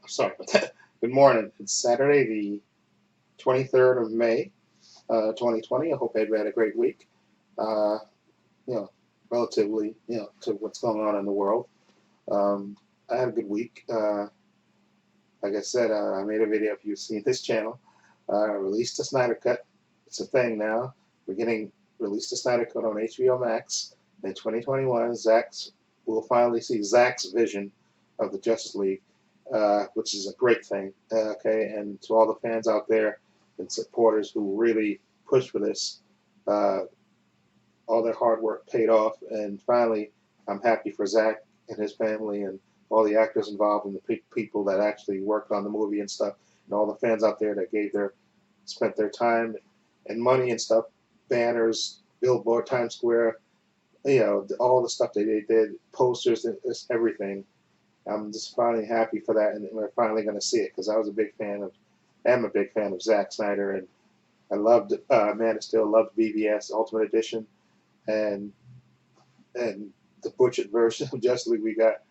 Sorry about that. Good morning. It's Saturday, the 23rd of May, 2020. I hope everybody had a great week. Uh, you know, relatively, to what's going on in the world. Um, I had a good week. Like I said, I made a video. If you've seen this channel, released the Snyder Cut. It's a thing now. We're getting released the Snyder Cut on HBO Max in 2021. We'll finally see Zach's vision of the Justice League, which is a great thing. Okay, and to all the fans out there and supporters who really pushed for this, uh, all their hard work paid off, and finally, I'm happy for Zach and his family and all the actors involved and the people that actually worked on the movie and stuff, and all the fans out there that spent their time and money and stuff, banners, billboard, Times Square, all the stuff that they did, posters, and just everything. I'm just finally happy for that, and we're finally going to see it because am a big fan of Zack Snyder, and I loved Man of Steel, loved BVS Ultimate Edition, and and the butchered version of Justice League we got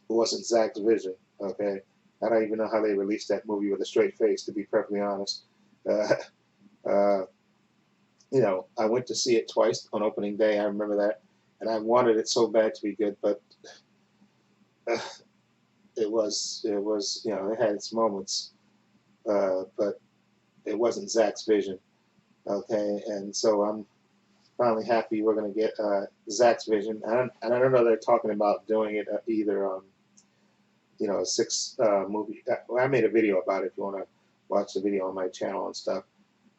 wasn't Zack's vision. Okay, I don't even know how they released that movie with a straight face. To be perfectly honest, uh, uh, I went to see it twice on opening day. I remember that, and I wanted it so bad to be good, but uh, it had its moments, but it wasn't Zack's vision. Okay, and so I'm finally happy we're going to get Zack's vision. And I don't know they're talking about doing it either on a six movie. I made a video about it. If you want to watch the video on my channel and stuff,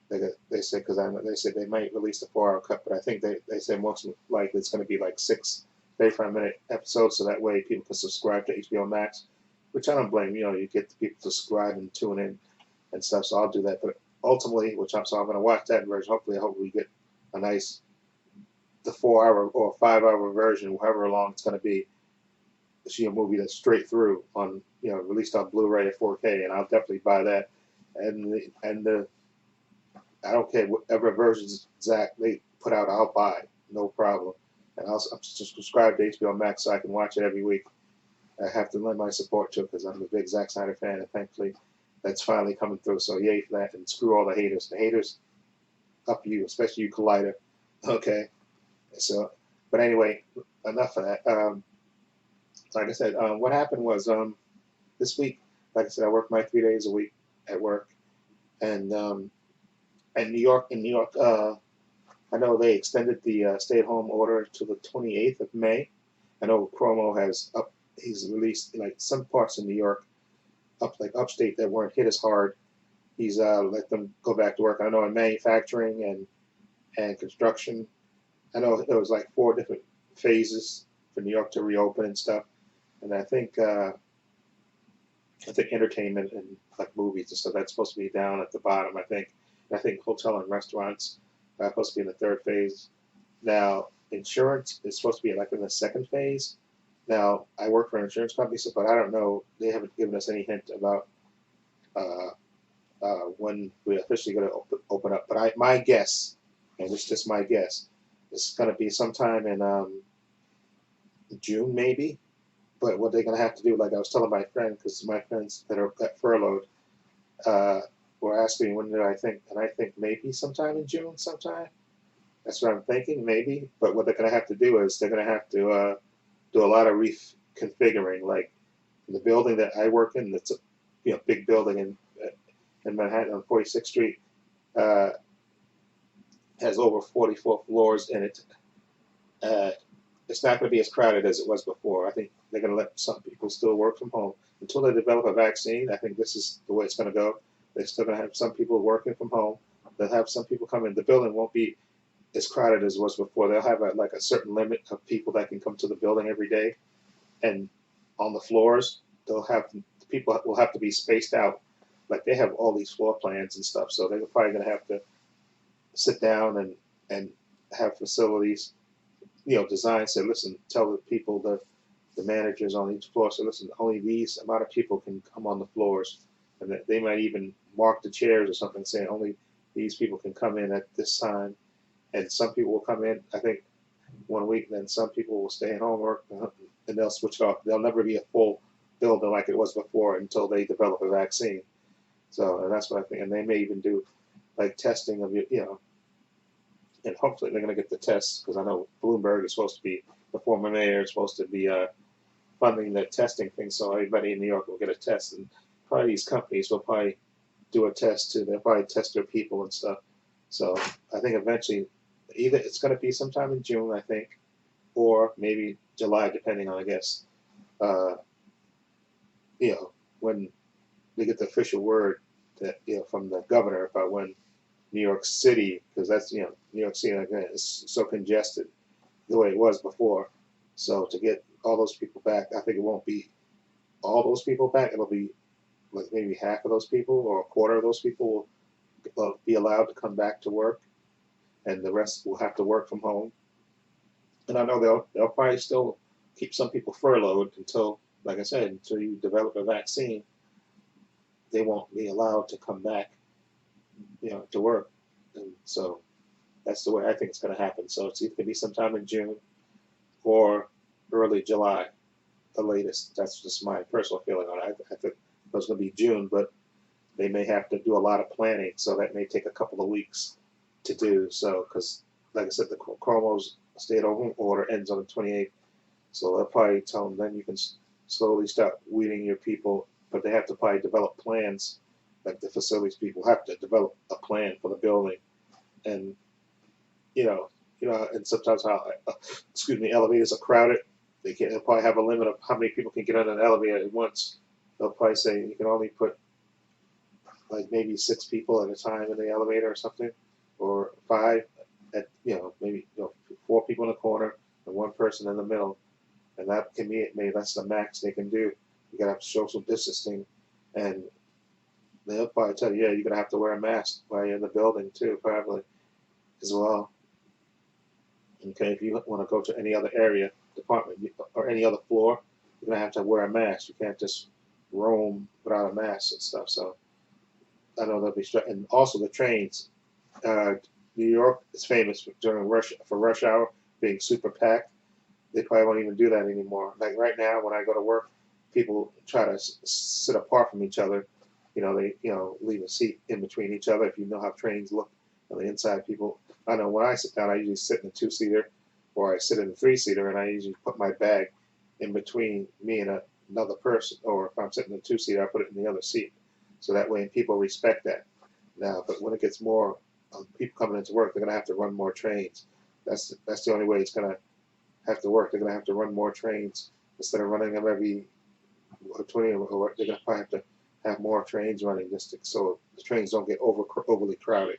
they said they said they might release the 4 hour cut, but I think they said most likely it's going to be like 35-minute episodes, so that way people can subscribe to HBO Max, which I don't blame. You get the people to subscribe and tune in and stuff, so I'll do that. But ultimately, so I'm going to watch that version. Hopefully, I hope we get a nice the 4 hour or 5 hour version, however long it's going to be. See a movie that's straight through on released on Blu-ray or 4K, and I'll definitely buy that. And I don't care whatever versions Zach they put out, I'll buy, no problem. And I'm just subscribed to HBO Max so I can watch it every week. I have to lend my support to it because I'm a big Zack Snyder fan, and thankfully that's finally coming through. So yay for that, and screw all the haters. The haters up you, especially you, Collider. Okay, so but anyway, enough of that. Like I said, what happened was this week, like I said, I work my 3 days a week at work, and in New York, I know they extended the stay-at-home order to the 28th of May. I know Cuomo he's released like some parts of New York, like upstate that weren't hit as hard. He's let them go back to work. I know in manufacturing and construction, I know there was like 4 different phases for New York to reopen and stuff. And I think entertainment and like movies and stuff that's supposed to be down at the bottom. I think hotel and restaurants are supposed to be in the third phase. Now insurance is supposed to be like in the second phase. Now I work for an insurance company, so but I don't know. They haven't given us any hint about uh, when we're officially going to open up. But my guess, and it's just my guess, is going to be sometime in June maybe. But what they're going to have to do, like I was telling my friend, because my friends that are got furloughed uh, were asking me when do I think, and I think maybe sometime in June, sometime. That's what I'm thinking, maybe. But what they're going to have to do is they're going to have to do a lot of reconfiguring. Like the building that I work in, that's a big building in Manhattan on 46th Street, uh, has over 44 floors in it. Uh, it's not going to be as crowded as it was before. I think they're going to let some people still work from home until they develop a vaccine. I think this is the way it's going to go. They're still going to have some people working from home. They'll have some people come in. The building won't be as crowded as it was before. They'll have like a certain limit of people that can come to the building every day, and on the floors, the people will have to be spaced out. Like they have all these floor plans and stuff, so they're probably going to have to sit down and have facilities design. Say, listen, tell the people the managers on each floor. So listen, only these amount of people can come on the floors, and that they might even mark the chairs or something, saying only these people can come in at this time. And some people will come in, I think, 1 week, then some people will stay at home work, and they'll switch it off. There'll never be a full building like it was before until they develop a vaccine. So and that's what I think. And they may even do like testing of and hopefully they're going to get the tests because I know Bloomberg is supposed to be the former mayor is supposed to be funding the testing thing, so everybody in New York will get a test, and probably these companies will probably do a test too. They'll probably test their people and stuff. So I think eventually, either it's going to be sometime in June, I think, or maybe July, depending on, I guess, uh, when they get the official word that from the governor about when New York City, because that's New York City again is so congested the way it was before. So to get all those people back, I think it won't be all those people back. It'll be like maybe half of those people or a quarter of those people will be allowed to come back to work, and the rest will have to work from home. And I know they'll probably still keep some people furloughed until, like I said, until you develop a vaccine. They won't be allowed to come back, to work, and so that's the way I think it's going to happen. So it's either going to be sometime in June or early July, the latest. That's just my personal feeling on it. I think it was going to be June, but they may have to do a lot of planning, so that may take a couple of weeks to do. So, because like I said, the Cuomo's stay-at-home order ends on the 28th, so they'll probably tell them then you can slowly start weeding your people, but they have to probably develop plans. Like the facilities people have to develop a plan for the building, and and sometimes elevators are crowded. They'll probably have a limit of how many people can get on an elevator at once. They'll probably say you can only put like maybe 6 people at a time in the elevator or something, or 5 at maybe 4 people in the corner and 1 person in the middle, and that can be maybe that's the max they can do. You gotta have to show some distancing, and they'll probably tell you, yeah, you're gonna have to wear a mask while you're in the building too, probably as well. Okay, if you want to go to any other area, department, or any other floor, you're gonna have to wear a mask. You can't just roam without a mask and stuff. So I know they'll be and also the trains. New York is famous during rush hour being super packed. They probably won't even do that anymore. Like right now, when I go to work, people try to sit apart from each other. They leave a seat in between each other. If you know how trains look on the inside, people. I know when I sit down, I usually sit in a 2-seater, or I sit in a 3-seater, and I usually put my bag in between me and another person. Or if I'm sitting in a 2-seater, I put it in the other seat. So that way, people respect that. Now, but when it gets more people coming into work, they're going to have to run more trains. That's the only way it's going to have to work. They're going to have to run more trains instead of running them every 20. Or they're going to probably have to have more trains running so the trains don't get overly crowded.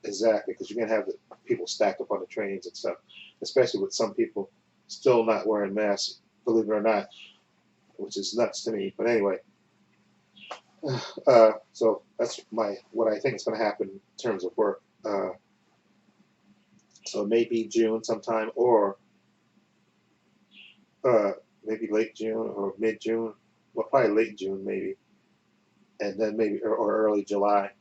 Exactly, because you're going to have the people stacked up on the trains and stuff, especially with some people still not wearing masks, believe it or not, which is nuts to me. But anyway, so that's what I think is going to happen in terms of work. So it may be June sometime, or maybe late June or mid June. Well, probably late June maybe, and then maybe or early July.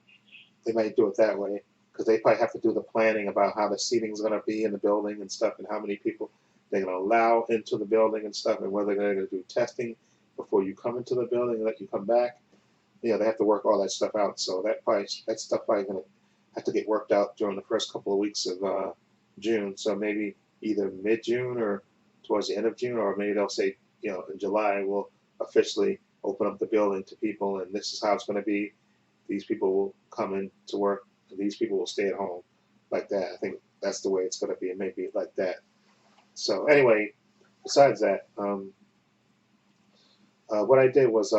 They might do it that way because they probably have to do the planning about how the seating is going to be in the building and stuff, and how many people they're going to allow into the building and stuff, and whether they're going to do testing before you come into the building and let you come back. They have to work all that stuff out. So that stuff probably going to have to get worked out during the first couple of weeks of June. So maybe either mid-June or towards the end of June, or maybe they'll say, in July we'll officially open up the building to people, and this is how it's going to be. These people will come in to work, and these people will stay at home, like that. I think that's the way it's going to be. It may be like that. So anyway, besides that, what I did was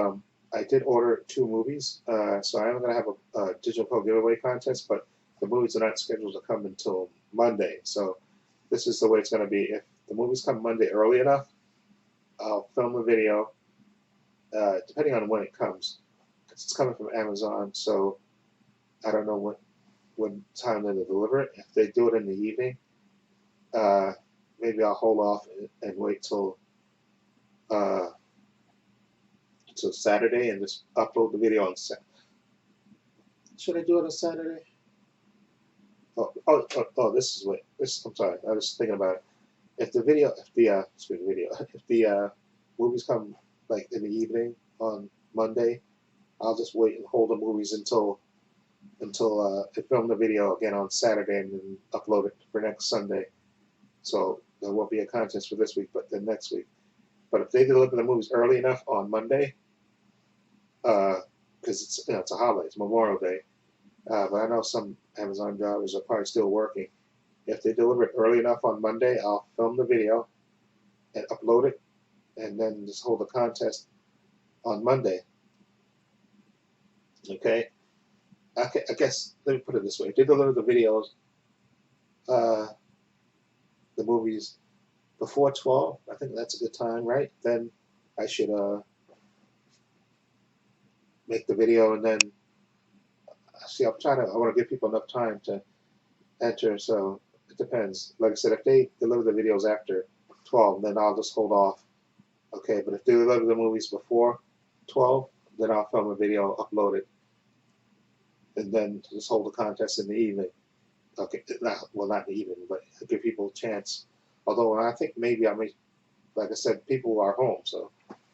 I did order 2 movies. So I'm going to have a digital code giveaway contest, but the movies are not scheduled to come until Monday. So this is the way it's going to be. If the movies come Monday early enough, I'll film a video, depending on when it comes. It's coming from Amazon, so I don't know what time they'll deliver it. If they do it in the evening, maybe I'll hold off and wait till Saturday and just upload the video on Saturday. Should I do it on Saturday? This is what this. I'm sorry, I was thinking about it. If the movies come like in the evening on Monday. I'll just wait and hold the movies until I film the video again on Saturday and then upload it for next Sunday. So there won't be a contest for this week, but then next week. But if they deliver the movies early enough on Monday, because it's a holiday, it's Memorial Day. But I know some Amazon drivers are probably still working. If they deliver it early enough on Monday, I'll film the video and upload it, and then just hold the contest on Monday. Okay. I guess let me put it this way: if they deliver the videos, uh, the movies before 12, I think that's a good time, right? Then I should make the video, and then see. I want to give people enough time to enter. So it depends. Like I said, if they deliver the videos after 12, then I'll just hold off. Okay, but if they deliver the movies before 12, then I'll film a video, upload it, and then just hold the contest in the evening. Okay, not in the evening, but give people a chance. Although I think maybe like I said, people are home, so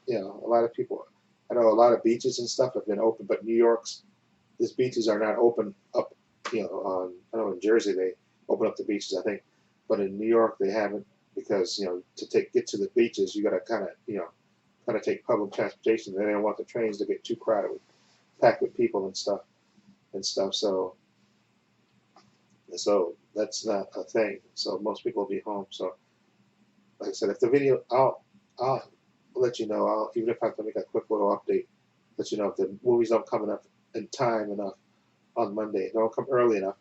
a lot of people. I know a lot of beaches and stuff have been open, but these beaches are not open up. I know in Jersey they open up the beaches, I think, but in New York they haven't because to get to the beaches you got to kind of take public transportation. They don't want the trains to get too crowded, packed with people and stuff. So that's not a thing. So most people will be home. So like I said, if the video, I'll let you know. Even if I have to make a quick little update, let you know if the movies don't come enough in time enough on Monday. If they don't come early enough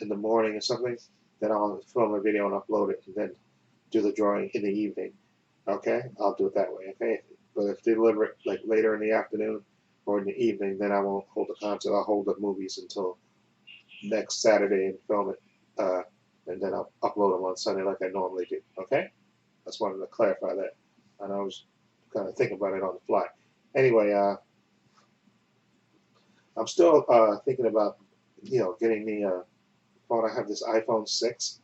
in the morning or something, then I'll film a video and upload it, and then do the drawing in the evening. Okay, I'll do it that way. Okay, but if they deliver it like later in the afternoon or in the evening, then I won't hold the concert. I'll hold the movies until next Saturday and film it, and then I'll upload them on Sunday like I normally do. Okay, I just wanted to clarify that. And I was kind of thinking about it on the fly. Anyway, I'm still thinking about getting the phone. I have this iPhone 6,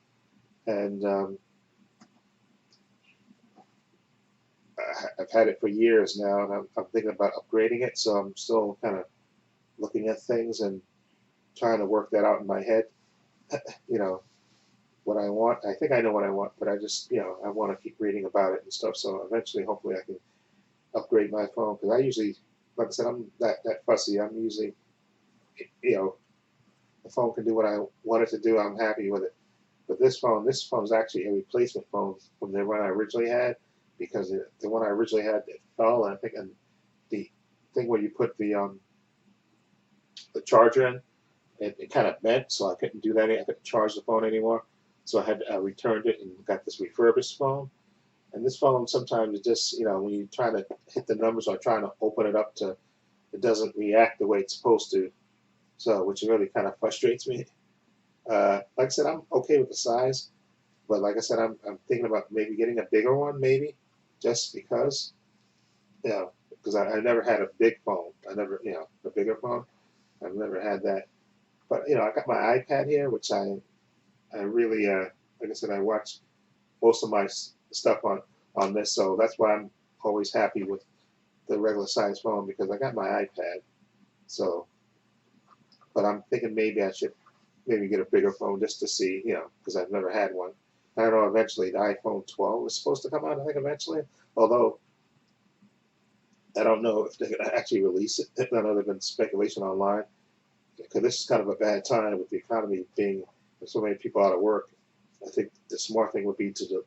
and I've had it for years now, and I'm thinking about upgrading it. So I'm still kind of looking at things and trying to work that out in my head. you know what I want. I think I know what I want, but I just I want to keep reading about it and stuff. So eventually, hopefully, I can upgrade my phone because I usually, like I said, I'm that fussy. I'm usually, the phone can do what I want it to do. I'm happy with it. But this phone is actually a replacement phone from the one I originally had, because the one I originally had, it fell, and I think, and the thing where you put the charger in, it kind of bent, so I couldn't do that. I couldn't charge the phone anymore, so I had returned it and got this refurbished phone. And this phone sometimes it just when you try to hit the numbers or trying to open it up it doesn't react the way it's supposed to. So which really kind of frustrates me. Like I said, I'm okay with the size, but like I said, I'm thinking about maybe getting a bigger one, maybe, just because, because I never had a big phone. I never, a bigger phone. I've never had that. But I got my iPad here, which I really, like I said, I watch most of my stuff on this, so that's why I'm always happy with the regular size phone, because I got my iPad. So, but I'm thinking maybe I should maybe get a bigger phone just to see, because I've never had one. I don't know. Eventually, the iPhone 12 is supposed to come out. I think eventually, although I don't know if they're going to actually release it. I know there's been speculation online, because this is kind of a bad time with the economy being so many people out of work. I think the smart thing would be to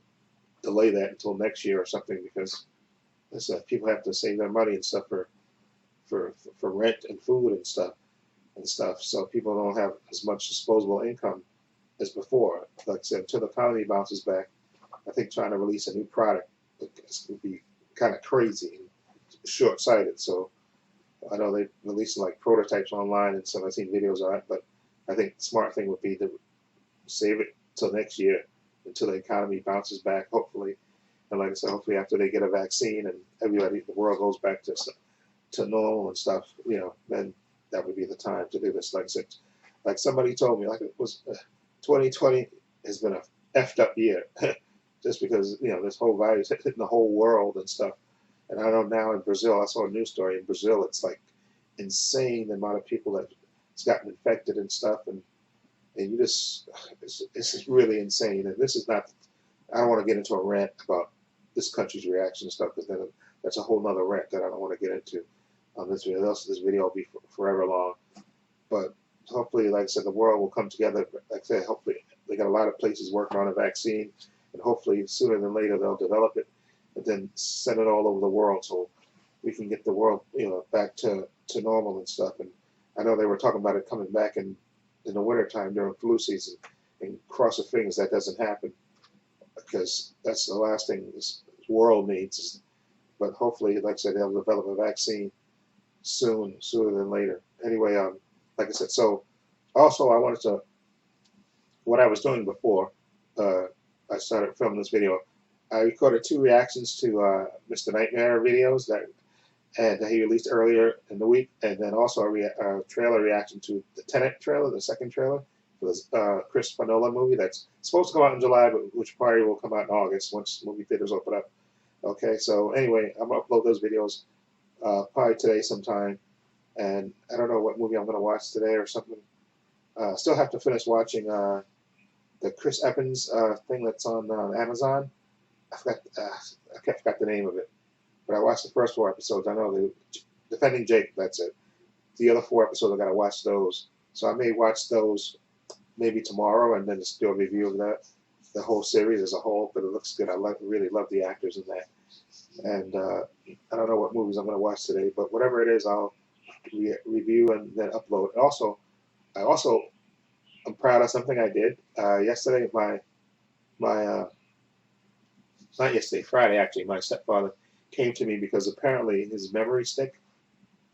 delay that until next year or something, because people have to save their money and stuff for rent and food and stuff. So people don't have as much disposable income as before. Like I said, until the economy bounces back, I think trying to release a new product would be kind of crazy and short-sighted. So I know they releasing like prototypes online and some. I've seen videos on it, but I think the smart thing would be to save it till next year, until the economy bounces back, hopefully. And like I said, hopefully after they get a vaccine and the world goes back to normal and stuff, then that would be the time to do this. Like I said, like somebody told me, like it was 2020 has been a effed up year, just because this whole virus hitting the whole world and stuff. And I know now in Brazil, I saw a news story in Brazil. It's like insane the amount of people that's gotten infected and stuff, and you just it's just really insane. And this is not. I don't want to get into a rant about this country's reaction and stuff because then that's a whole nother rant that I don't want to get into on this video. Else this video will be forever long. But hopefully, like I said, the world will come together. Like I said, hopefully they got a lot of places working on a vaccine, and hopefully sooner than later they'll develop it and then send it all over the world so we can get the world, back to normal and stuff. And I know they were talking about it coming back in the wintertime during flu season, and cross our fingers that doesn't happen because that's the last thing this world needs. But hopefully, like I said, they'll develop a vaccine sooner than later. Anyway, like I said, so also I wanted to, what I was doing before I started filming this video, I recorded 2 reactions to Mr. Nightmare videos that he released earlier in the week, and then also a trailer reaction to the Tenet trailer, the second trailer for the Chris Nolan movie that's supposed to come out in July, but which probably will come out in August once movie theaters open up. Okay, so anyway, I'm going to upload those videos probably today sometime, and I don't know what movie I'm going to watch today or something. Still have to finish watching the Chris Evans thing that's on Amazon. I forgot the name of it, but I watched the first 4 episodes. I know the Defending Jake, that's it. The other 4 episodes, I got to watch those. So I may watch those maybe tomorrow and then just do a review of that, the whole series as a whole. But it looks good. I really love the actors in that. And I don't know what movies I'm going to watch today, but whatever it is, I'll review and then upload. I'm proud of something I did yesterday. Not yesterday, Friday actually. My stepfather came to me because apparently his memory stick,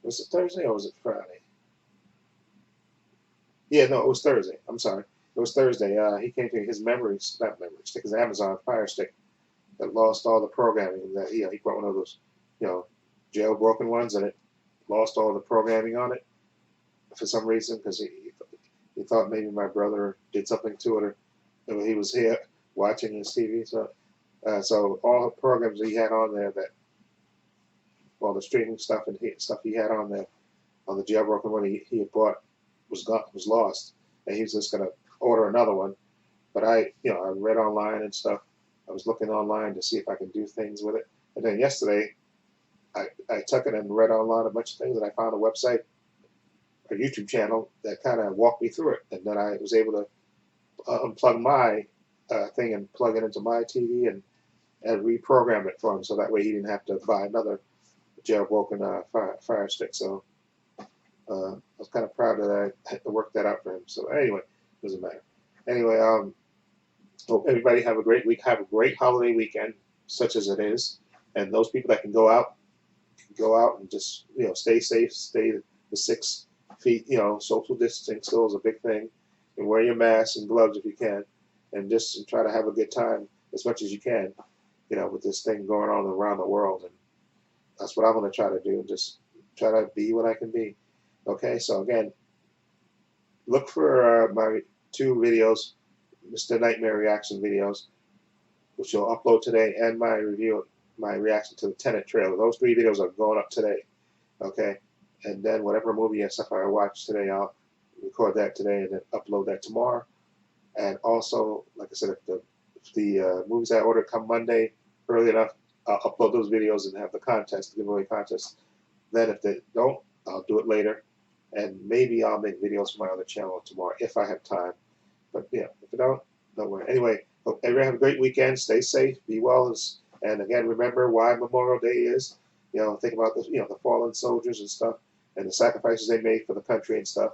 was it Thursday or was it Friday? Yeah, no, it was Thursday. I'm sorry, it was Thursday. He came to me. His not memory stick, his Amazon Fire Stick that lost all the programming. That he bought one of those, jailbroken ones, and it lost all the programming on it for some reason because he thought maybe my brother did something to it, or he was here watching his TV. So all the programs he had on there, all the streaming stuff and stuff he had on there, on the jailbroken one he had bought was lost, and he was just gonna order another one. But I read online and stuff. I was looking online to see if I could do things with it. And then yesterday, I took it and read online a bunch of things, and I found a website, a YouTube channel that kind of walked me through it, and then I was able to unplug my thing and plug it into my TV and reprogram it for him, so that way he didn't have to buy another jailbroken fire stick. So I was kind of proud that I had to work that out for him. So anyway, doesn't matter. Anyway, hope everybody have a great week. Have a great holiday weekend, such as it is. And those people that can go out and just stay safe, stay the 6 feet. Social distancing still is a big thing, and wear your mask and gloves if you can, and just try to have a good time as much as you can. With this thing going on around the world, and that's what I'm going to try to do. Just try to be what I can be. Okay, so again, look for my 2 videos, Mr. Nightmare reaction videos, which will upload today, and my reaction to the Tenet trailer. Those 3 videos are going up today. Okay, and then whatever movie and stuff I watch today, I'll record that today and then upload that tomorrow. And also, like I said, if the movies I ordered come Monday early enough, I'll upload those videos and have the giveaway contest. Then if they don't, I'll do it later, and maybe I'll make videos for my other channel tomorrow if I have time. But if I don't worry. Anyway, hope everyone have a great weekend. Stay safe, be well, and again, remember why Memorial Day is. Think about the fallen soldiers and stuff, and the sacrifices they made for the country and stuff.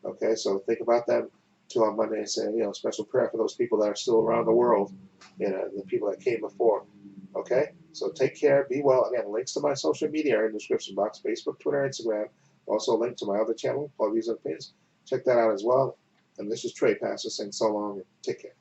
Okay, so think about them too on Monday and say, special prayer for those people that are still around the world, the people that came before. Okay, so take care, be well. Again, links to my social media are in the description box: Facebook, Twitter, Instagram. Also, link to my other channel, All Views and Opinions. Check that out as well. And this is Trepacer saying so long and take care.